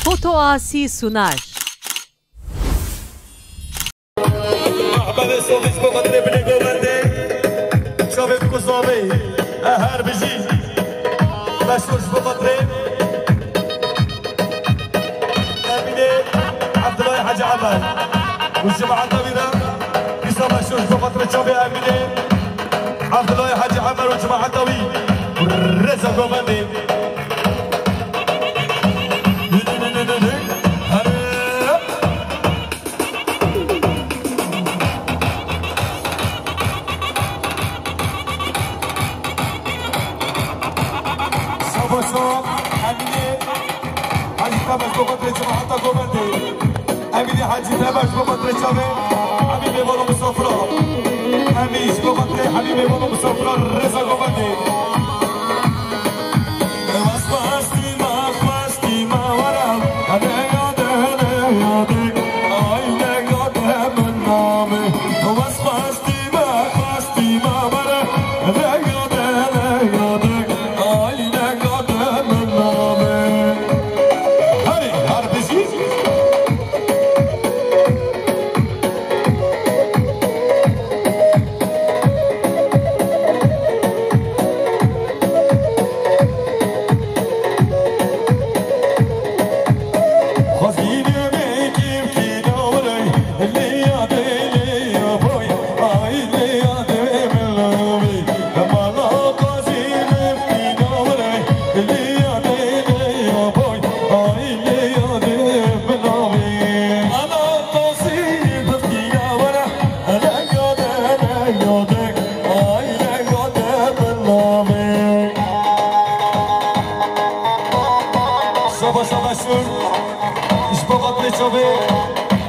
Fotoasi sunar. والجماعة الطويلة يسمى شوش بفترة شوبي أميني عبد الله حاج عمر والجماعة الطويل والرزق ومندي صبا صوب أميني حاج كامل بفترة جماعة ومندي أميني حاجي تابعش بفترة شوبي حبيبي بولو مسافرة أميش بفترة حبيبي بولو مسافرة الرزق ومندي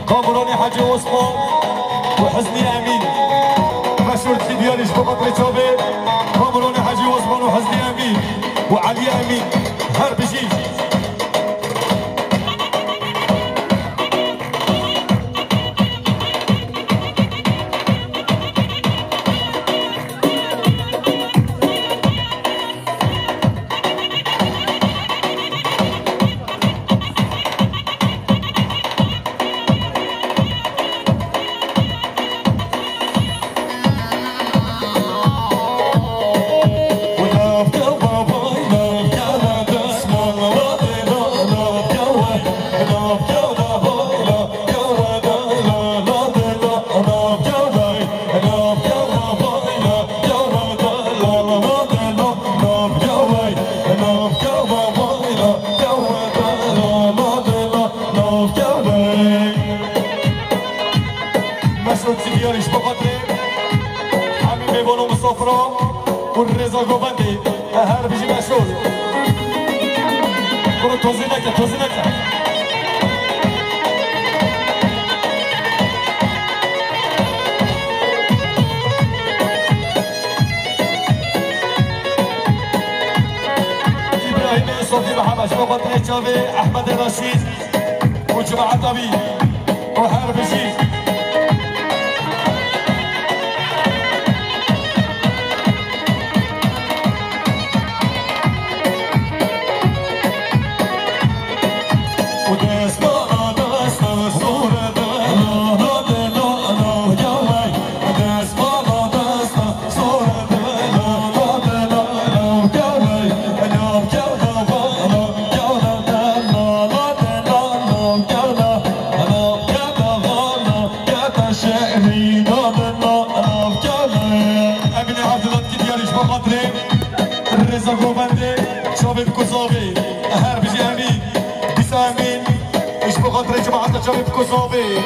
قامروني حاجي عثمان وحزني امين مشهور ديالي شباب ريتوبي قامروني حاجي عثمان وحزني امين وعلي امين هربجي والرزق وبندي هرب يجي مشهور كرة توزينك إبراهيم صوفي محمد شباب ريتشافي أحمد رشيد وجماعة طبيب وهرب يجي شباب كوزوبي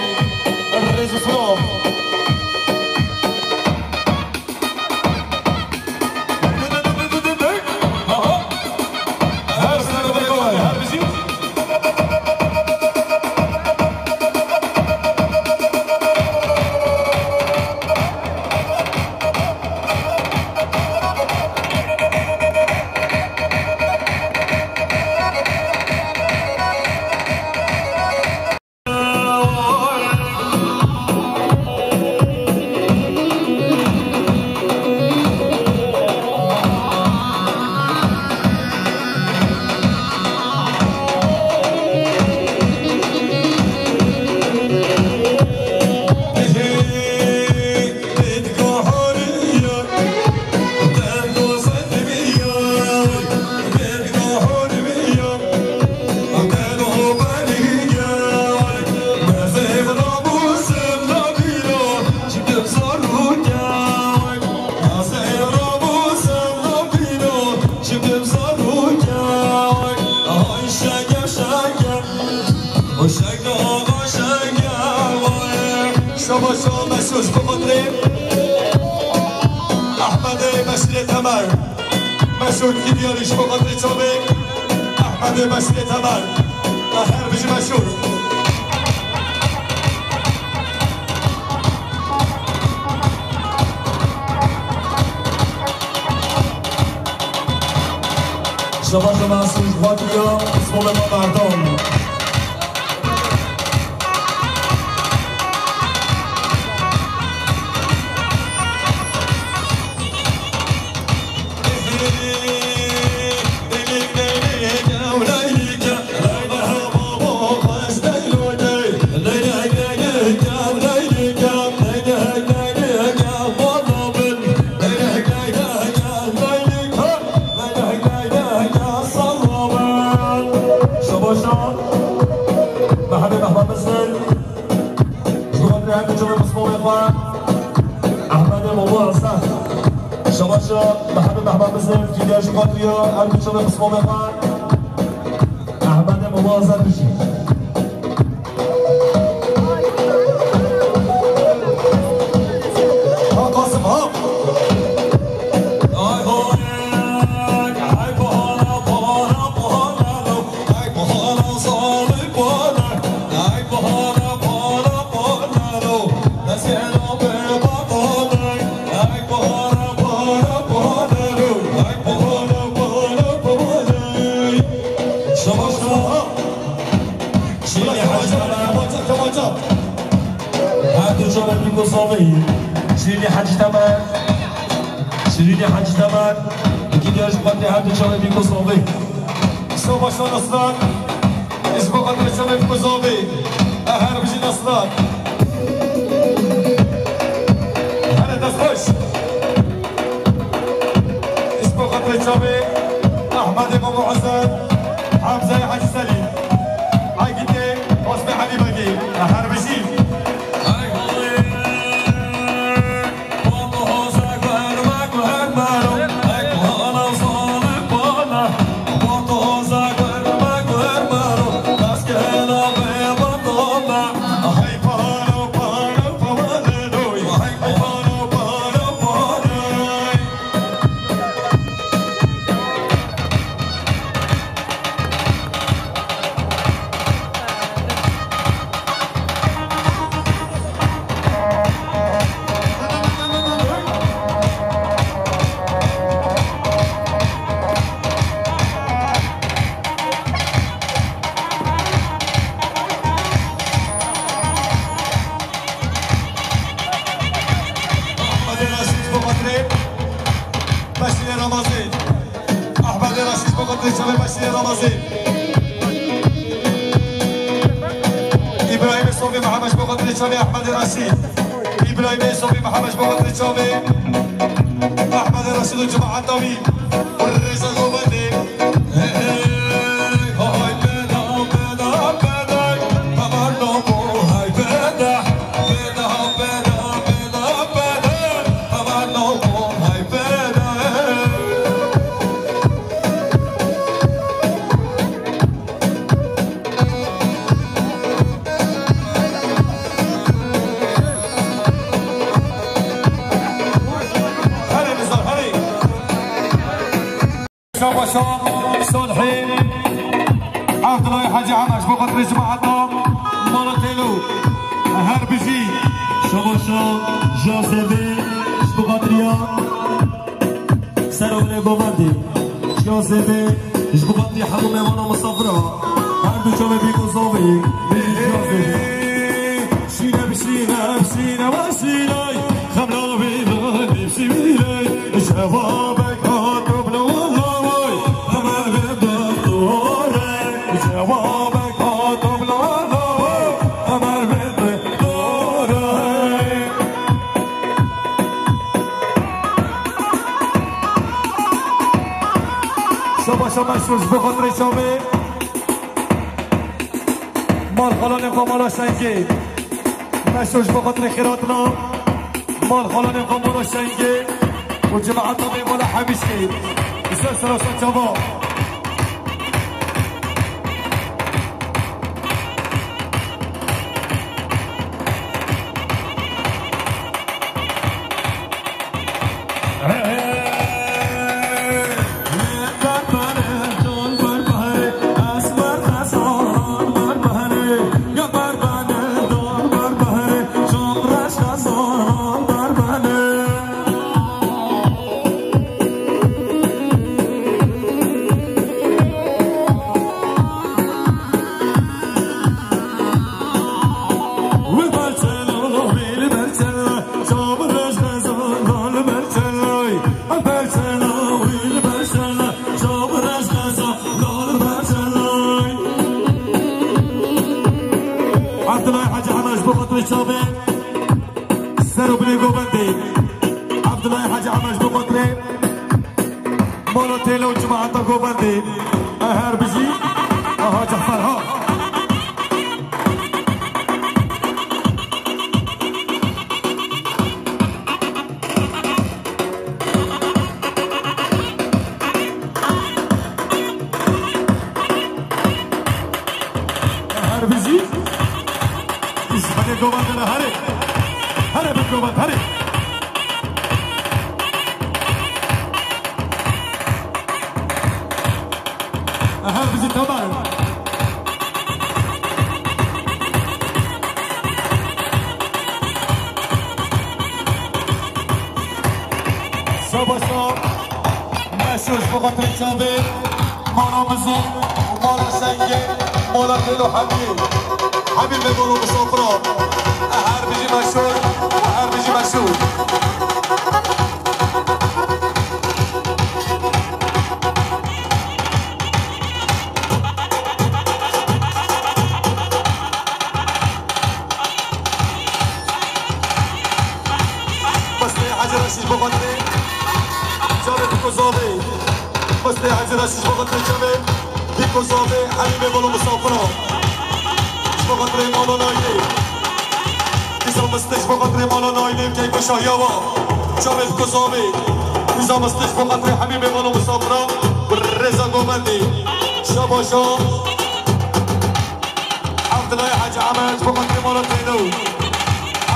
الرئيس سلام شما مسوز بخاطر احمد مسیر تمر مسعود کی دیاریش بخاطر چابه احمد مسیر تمر هر بجی مشهور شما مسوز بخاطر اسم ما مردم أرجو شباب اسمه مهمان أحمد مبازر بشي ها قاسم ها شيرين حاج تمر شيرين حاج تمر يمكن يرجع قدر هذا الشغل بيكون صوبي شو باشون أصلاً اسمه قدر الشغل بيكون صوبي أهل بيجي أصلاً أنا دخش اسمه قدر الشغل أحمد إمام عزام حمزة حاج سليم هاي قلتي واسمي حبيبي بقي أهل بيجي إبراهيم صوفي محمد بقدر الشامي أحمد الرشيد إبراهيم صوفي محمد بقدر الشامي أحمد الرشيد الجماعة الطويل والرئيس الغوباني صلحي عبد الله حاجي عمش بقدر جماعتهم مرتلو هربجي شباشا جاذبه بقدريا سرور گومندی جاذبه بقدری حموم وانا مسافرة هر دو جامه بیگو زاوی جاذبه شینه بشینه بشینه بشینه خملا بیدن بشینه جوابك هاتو بلو شما مشروز بخاطر شامه مال خلان قمالا شنگی مشروز بخاطر خیراتنا مال خلان قمالا شنگی و جماعت نبی بالا حمیشی بسر سراسان شما شابه سرو بليغو بندي عبد الله حاج عمش بقطري مولو تيلو جماعة قوبندي اهر بجي اها جعفر ها اهر بجي اسمعني قوبندنا هري هري بالقوبند هري اهر بجي تمام شابا شاب مشوش بخاطر شابه مانا مزون ومانا سنگه مولا دلو حبیب بولو بصفرا اهر بجي مشوش اهر بجي مشوش رشید بخاطره جامه بیکوزاوه بسته حج رشید بخاطره جامه بیکوزاوه حبیب بولو مسافرا بخاطره مالا نایده نظام استش بخاطره مالا نایده که کشایاوا جامه بیکوزاوه نظام استش بخاطره حبیب بولو مسافرا رضا گوبندی شابا شاب عبدالله حج عمل بخاطره مالا تینو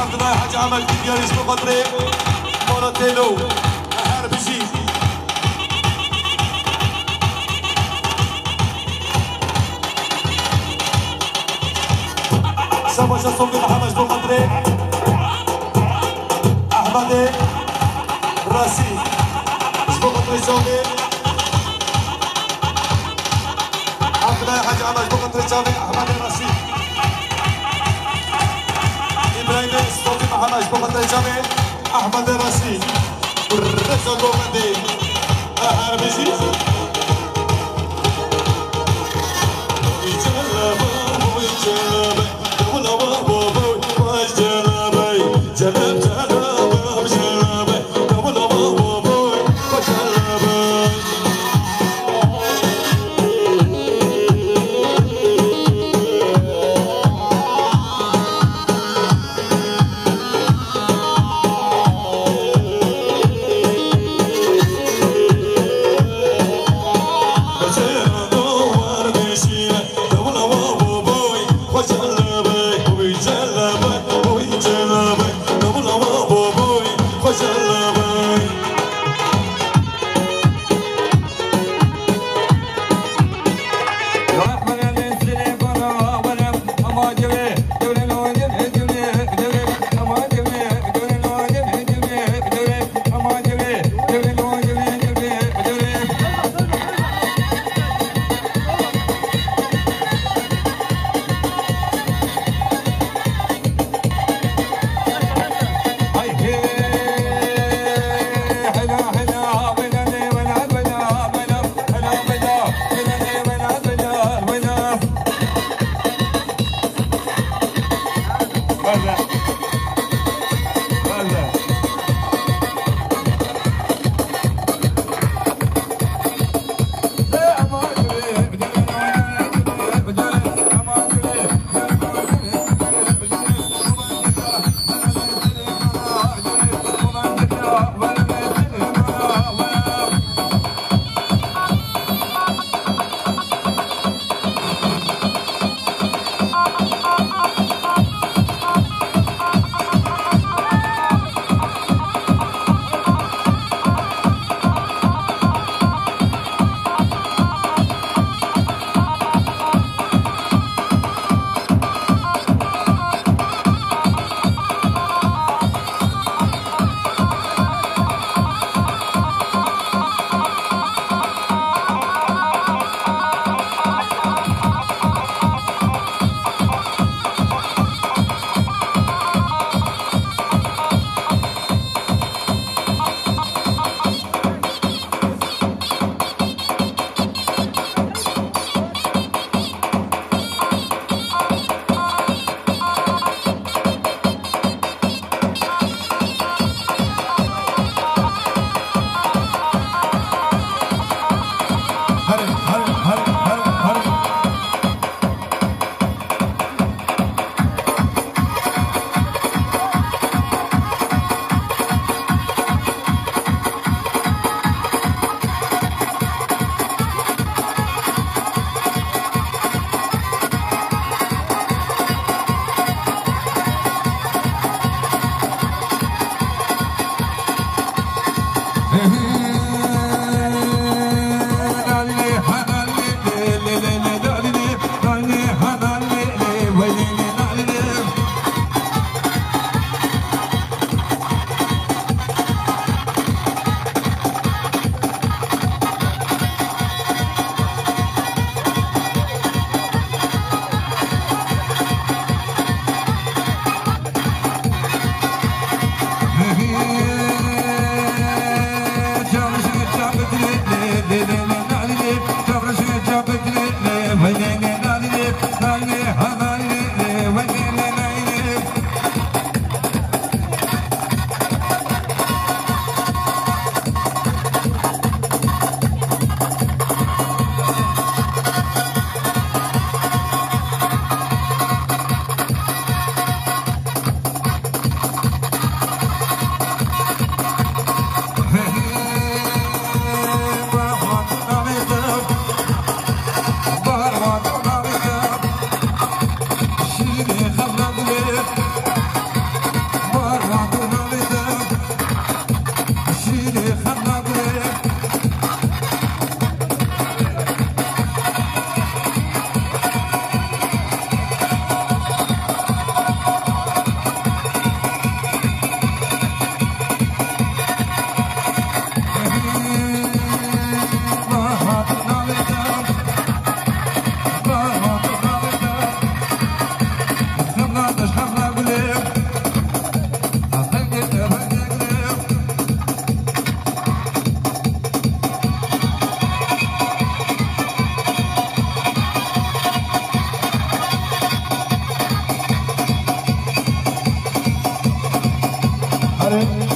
عبدالله حج عمل دیگریش بخاطره ماراتيلو اهر بجي شابا صوفي محمد بقدري احمد راسي بقدري جامي عبد الله حاج عمل بقدري جامي احمد راسي ابراهيم صوفي محمد بقدري جامي احمد راسي رضا گوبندی اهر بجی بله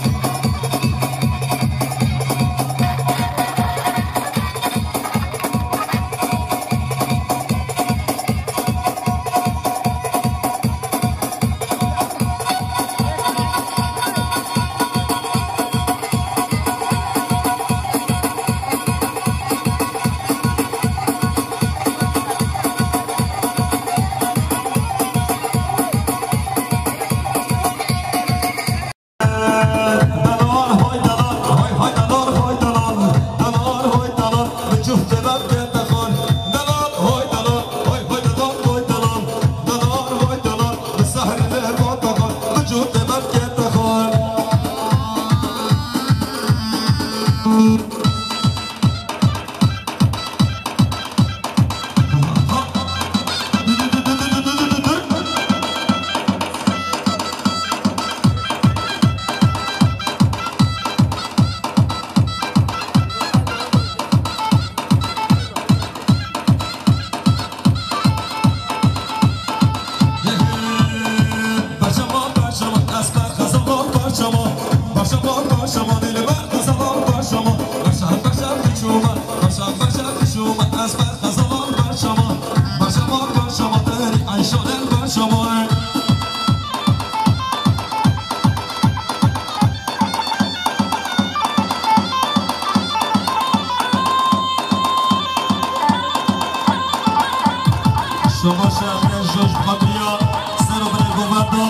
شما شهر جوش بخاطریا سر و بله گووندا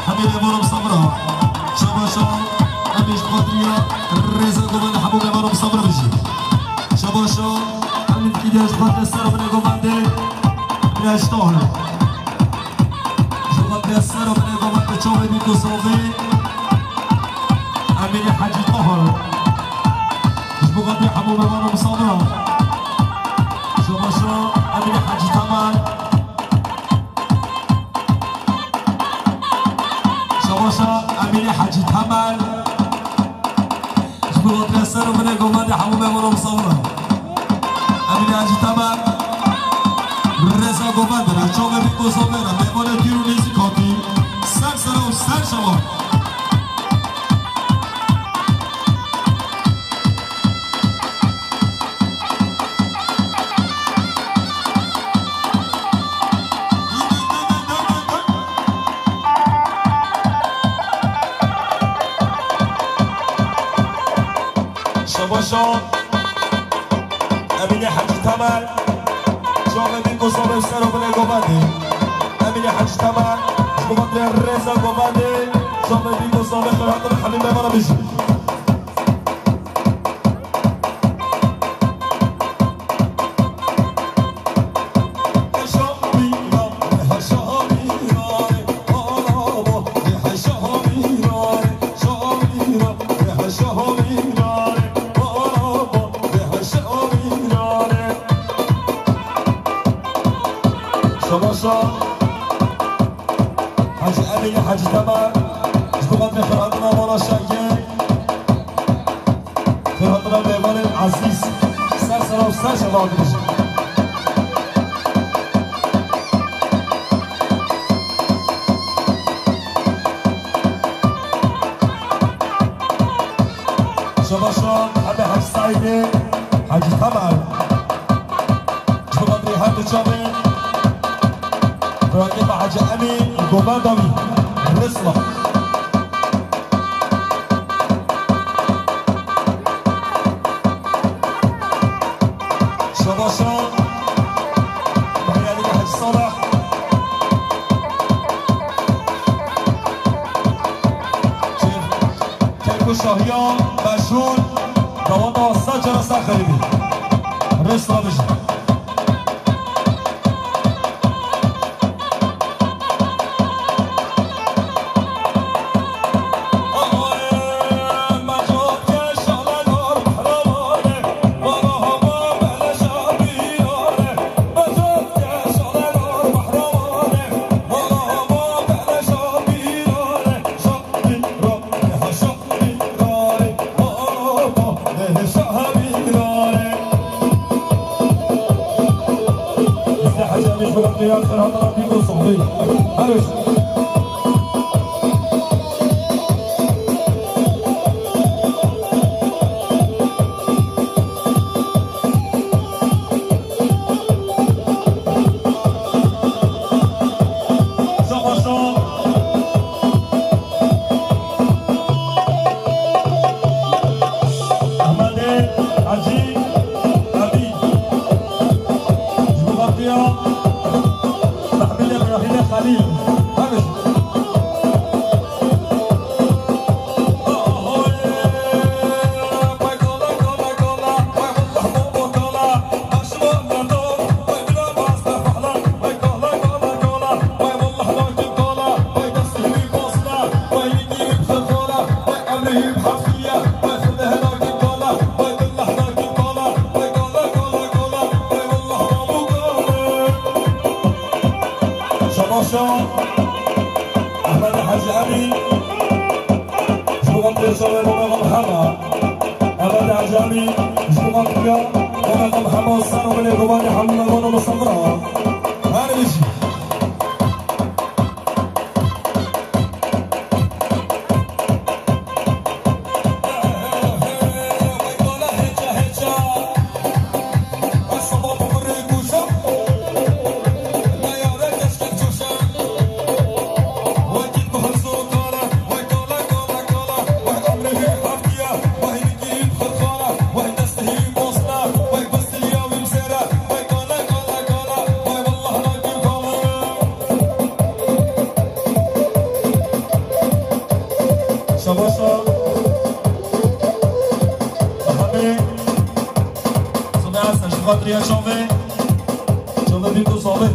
حبیب امارم صبرا شما همیش بخاطریا رزا گووندا حبوب امارم صبرا بشی شما همین که دیش بخاطر سر و بله گوونده بیش تاهره شما بیا سر و بله گوونده چوبه بی گساوه امیر حجی تاهره بخاطر حبوب امارم صبرا شما امیر حجی تمام شما امیر حجی تمام خبرات سر و بله گوونده حبوب امارم صبرا امیر حجی تمام رضا گوونده را چوبه بی گساوه را میوان دیرونیزی کاتی سر و سر شما شما امیر حجی تمام شما بی گساوه سر و بله گوونده امیر حجی تمام بخاطر رضا گوونده شما بی گساوه خیرات حبیب امارم بشی حاجی امیر حجی تمام بخاطر خیراتنا مالا شنگه خیراتنا میوان عزیز سر و سر شما بشی شما همه حج سعیده حجی تمام بخاطر هر دو چامه راكب حاج امين الجمادوي الرسمه شباشا بحيالي حاج صالح كيكو شاهيان مشهور دوام آستان جناستان خريبي الرسمه بشي يا اخر هذا بيكون صحيح شغلتيها تحميل ابراهيم خليل همش أحمد حاج أمين شغل شغل محمد أحمد حاج أمين شغل محمد صاروا من الرواني حمد وانا مصبرة هذا الشيء Adrien Janvet, j'en ai vu tous en vrai.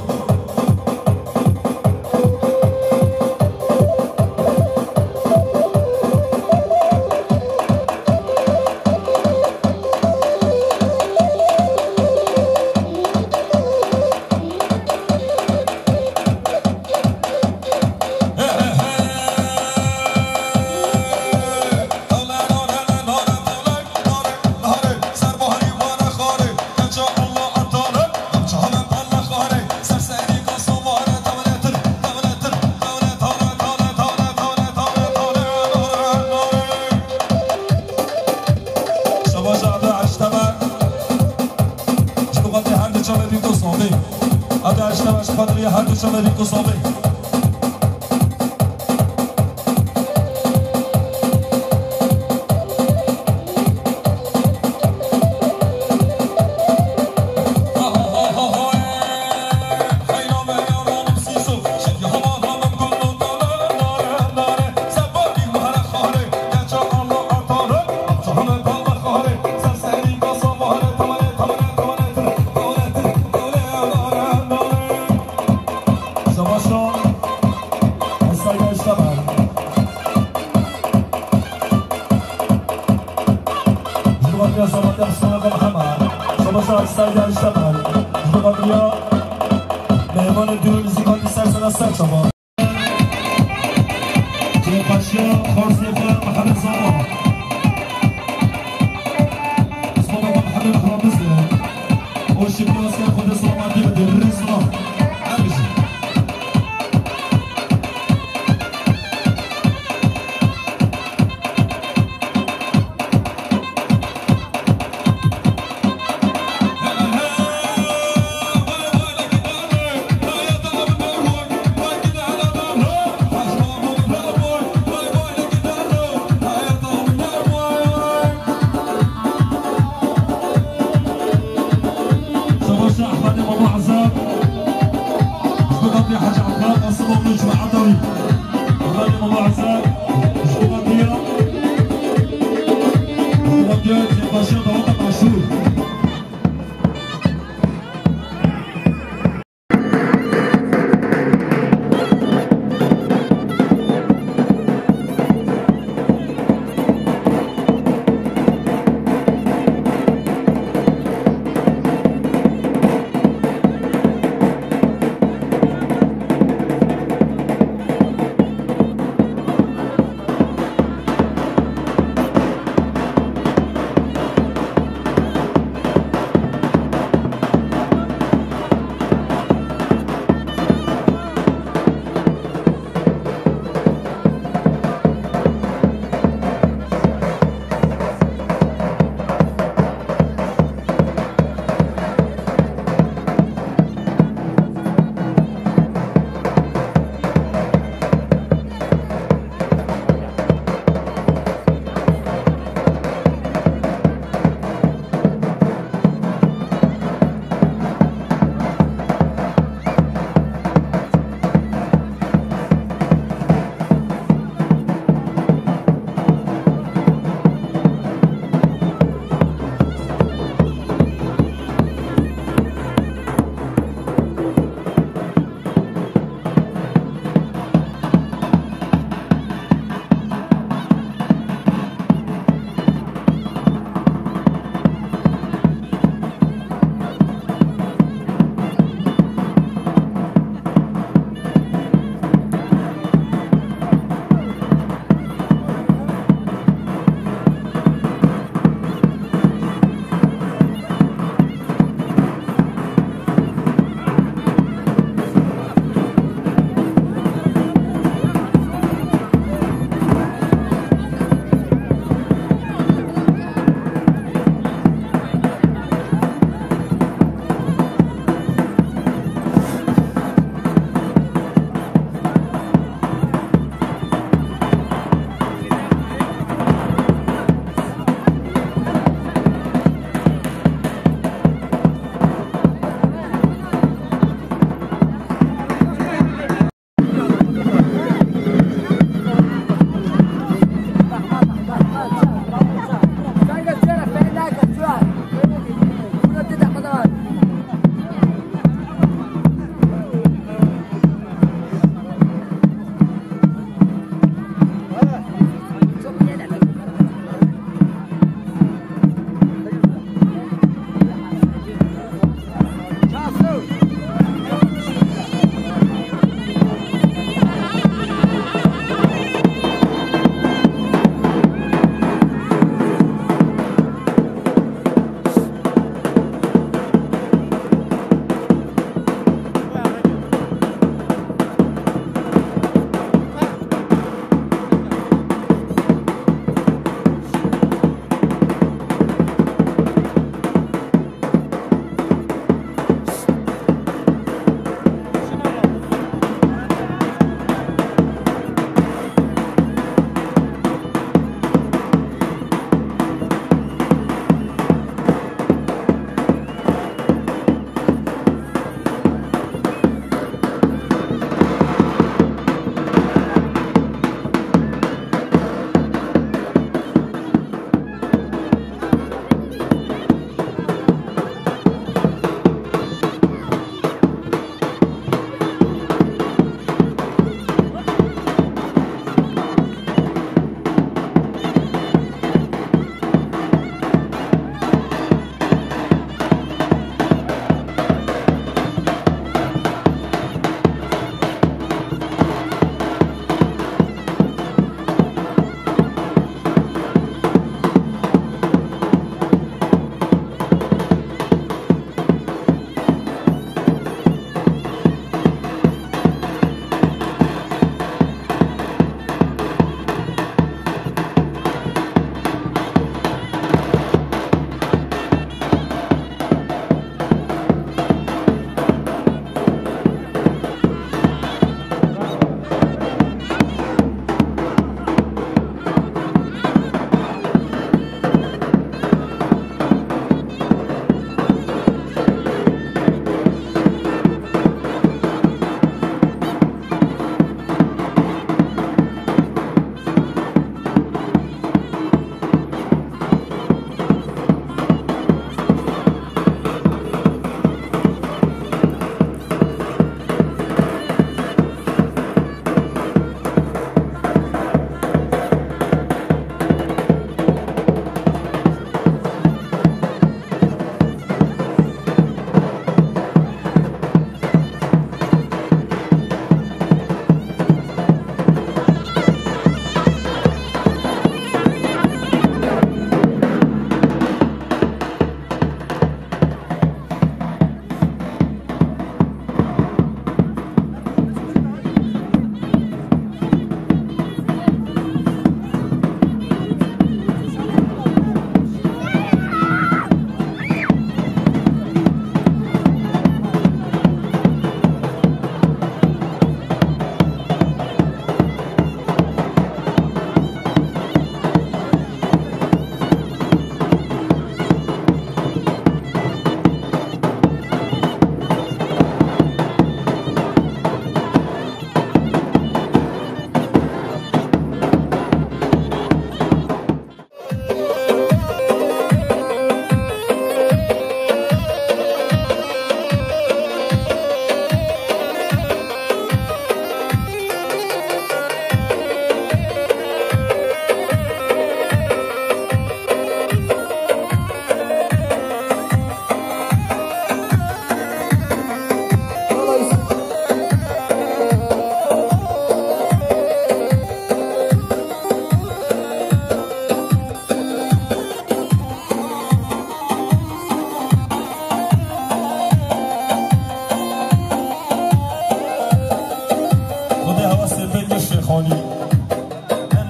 خانی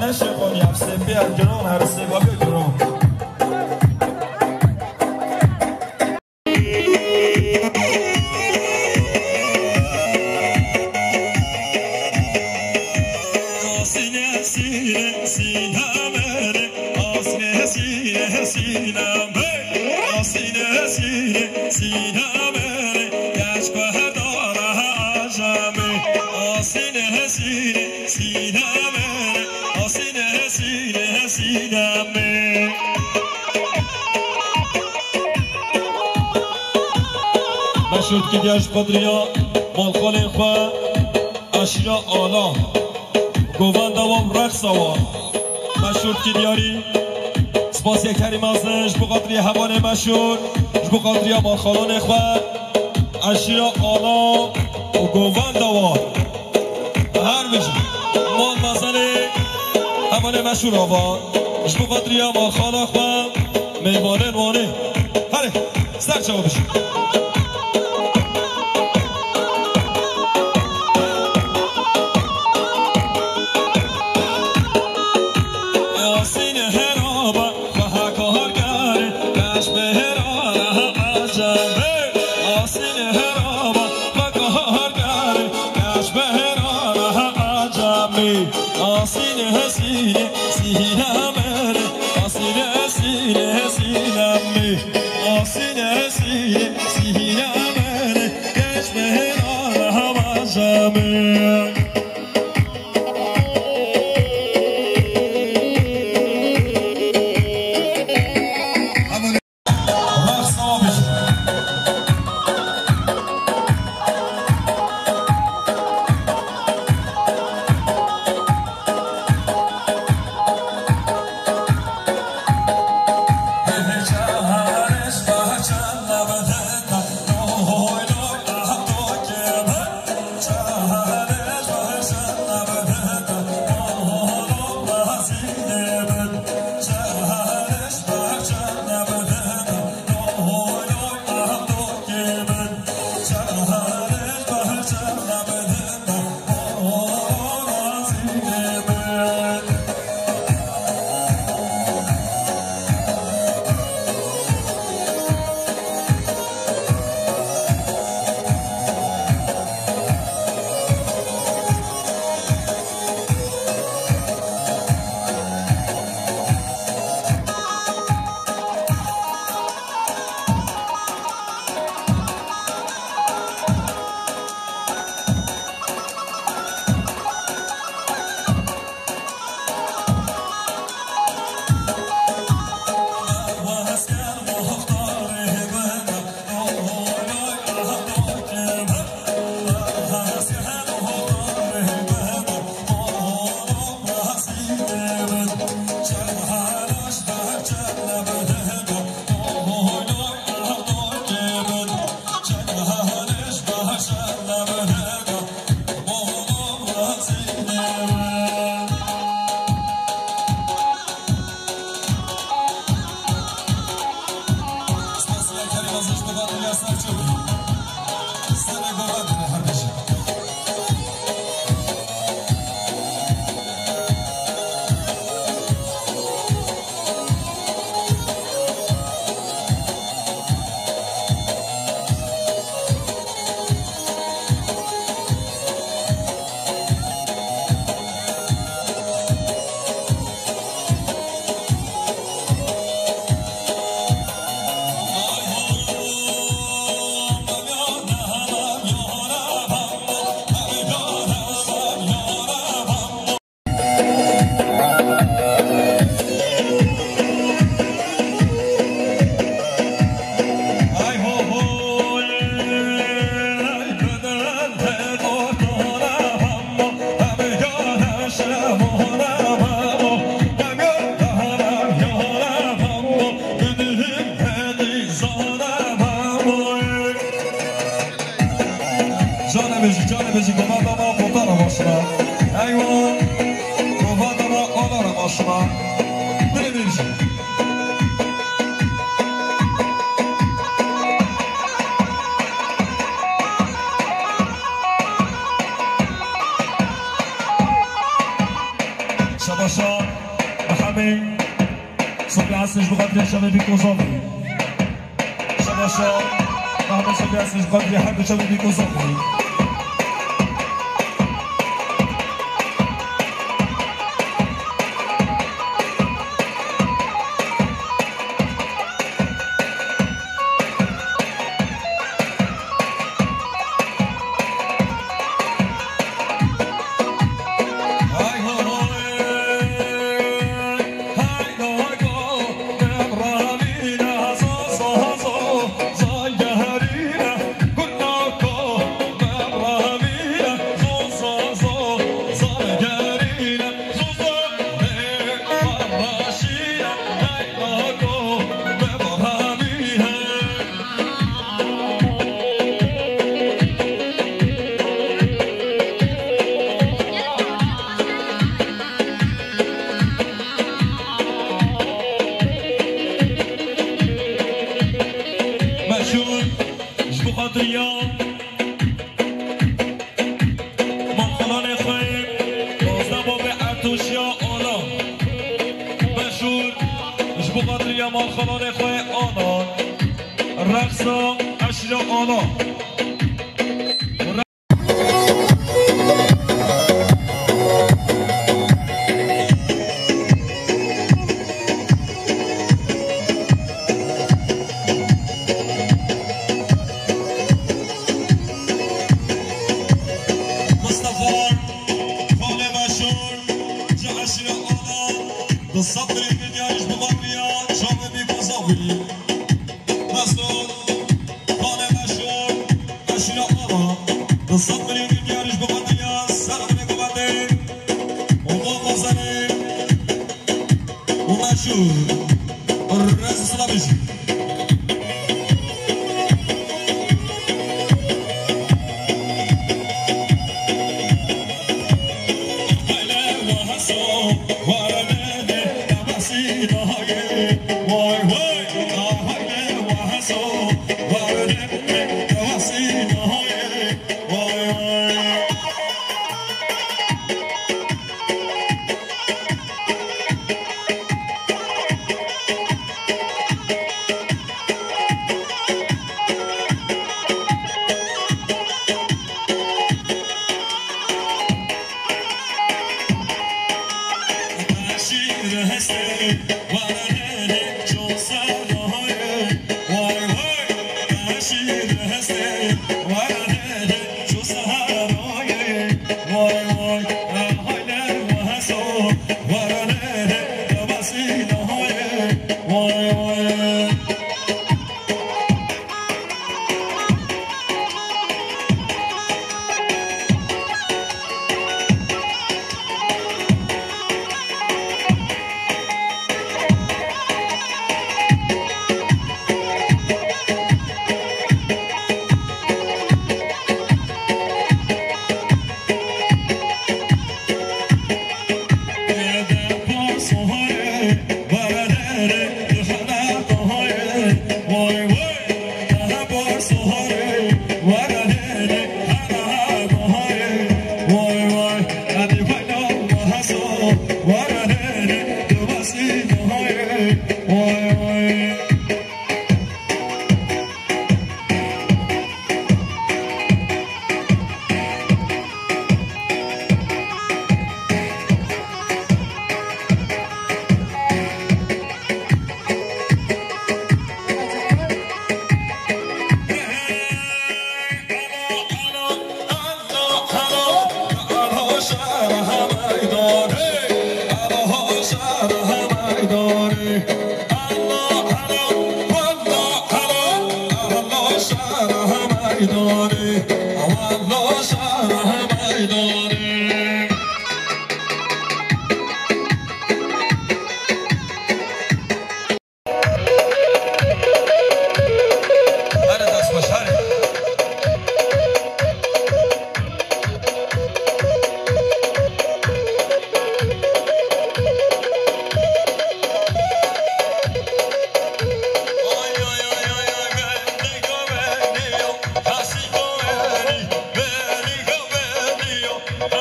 نشه خانی افسه بیر گران هر سه با بیر گران مشهود که دیاش بدریا مالخال خواه اشیا آلا گوان دوام رقص آوا مشهود که دیاری سپاسی کریم ازش بقدری هوان مشهور بقدری مالخالان خواه اشیا آلا و گوان دوام هر بشی مال مزنه هوان مشهور آوا بقدری مالخالا خواه میوانه نوانه هره سر جواب بشی باشا همه صبح هستش بقدر شبه بیکوزاوی شباشا همه صبح هستش بقدر هر دو شبه بیکوزاوی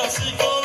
Así como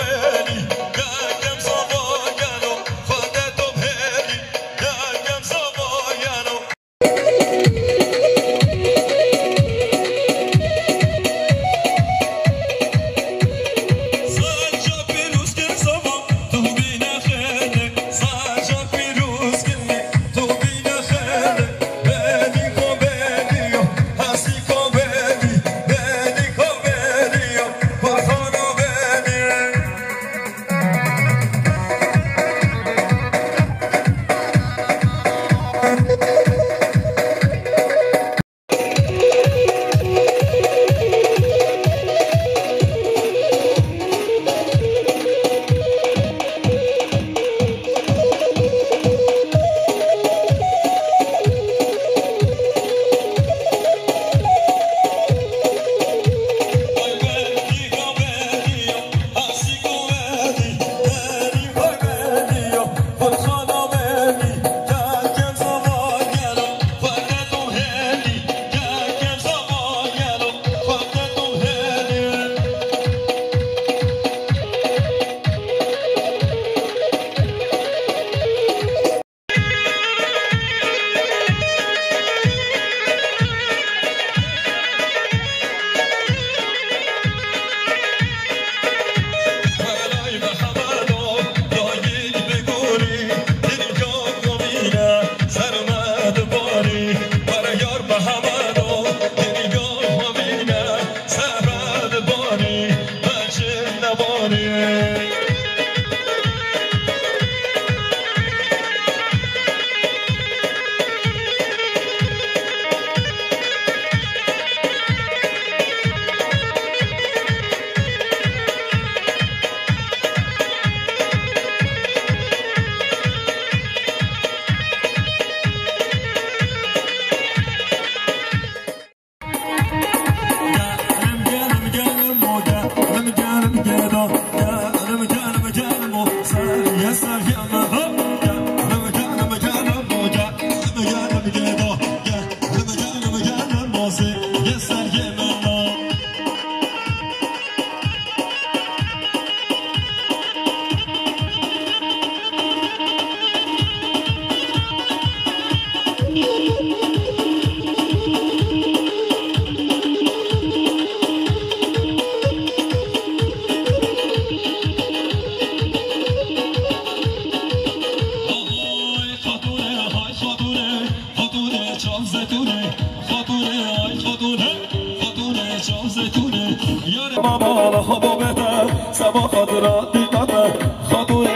مالا هوا بده سبا خاطرات دیداده خاتونه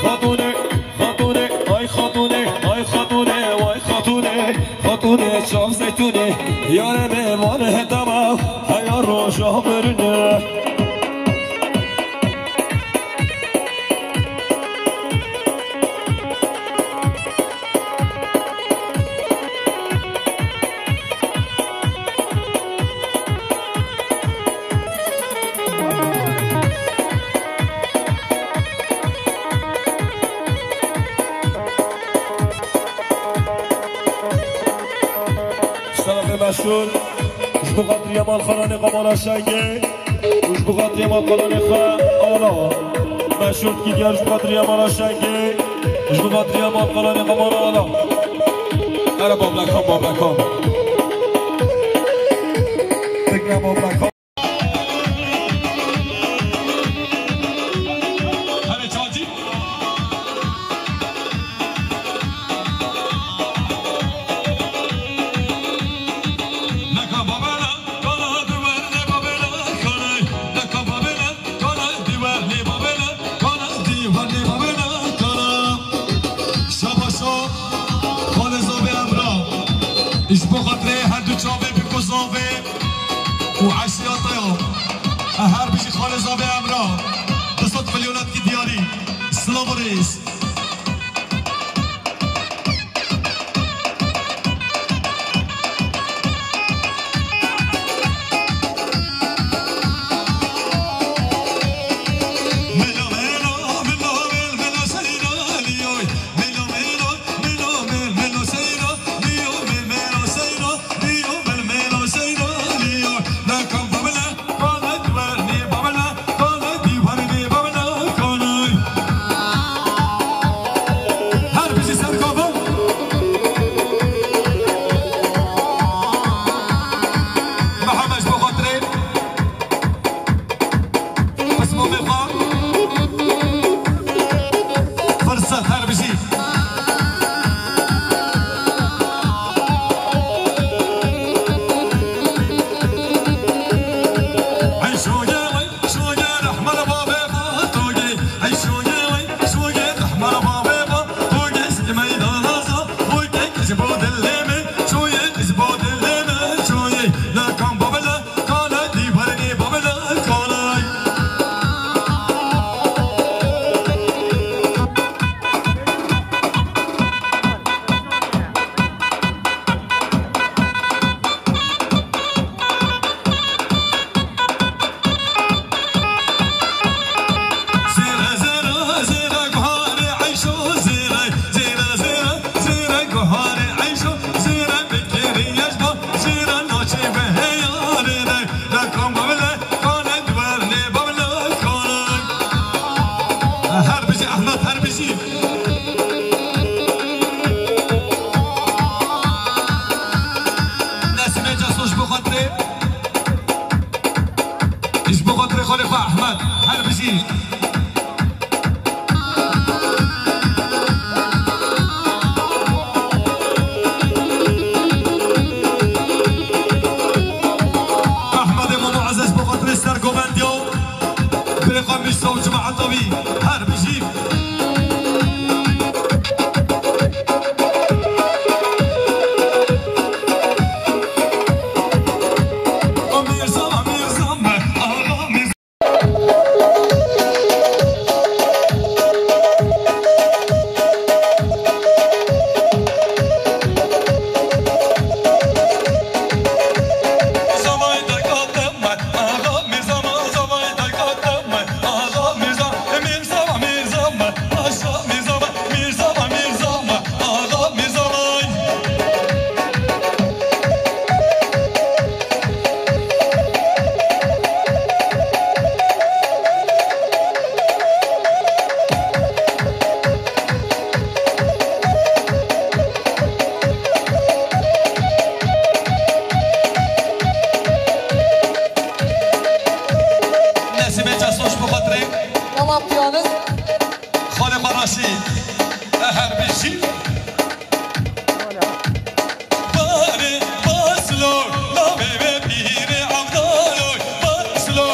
خاتونه خاتونه آی خاتونه آی خاتونه وای خاتونه خاتونه شام زیتونه یاره به مال هدمه هیا روشا برونه مشهور وش بقدر يا مال خلاني قمانا شنگه وش بقدر يا مال خلاني خلانا مشهور كي وش بقدر يا مال شنگه وش بقدر يا مال خلاني قمانا انا انا بابلكم بابلكم تكنا بابلكم وعشيات طيب هر بيجي خالص زابي امرا بصوت مليونات كدياري سلام رئيس Boslo, la bebe pire avdaloy, Boslo,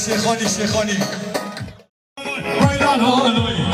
شیخانی بایلان آلوی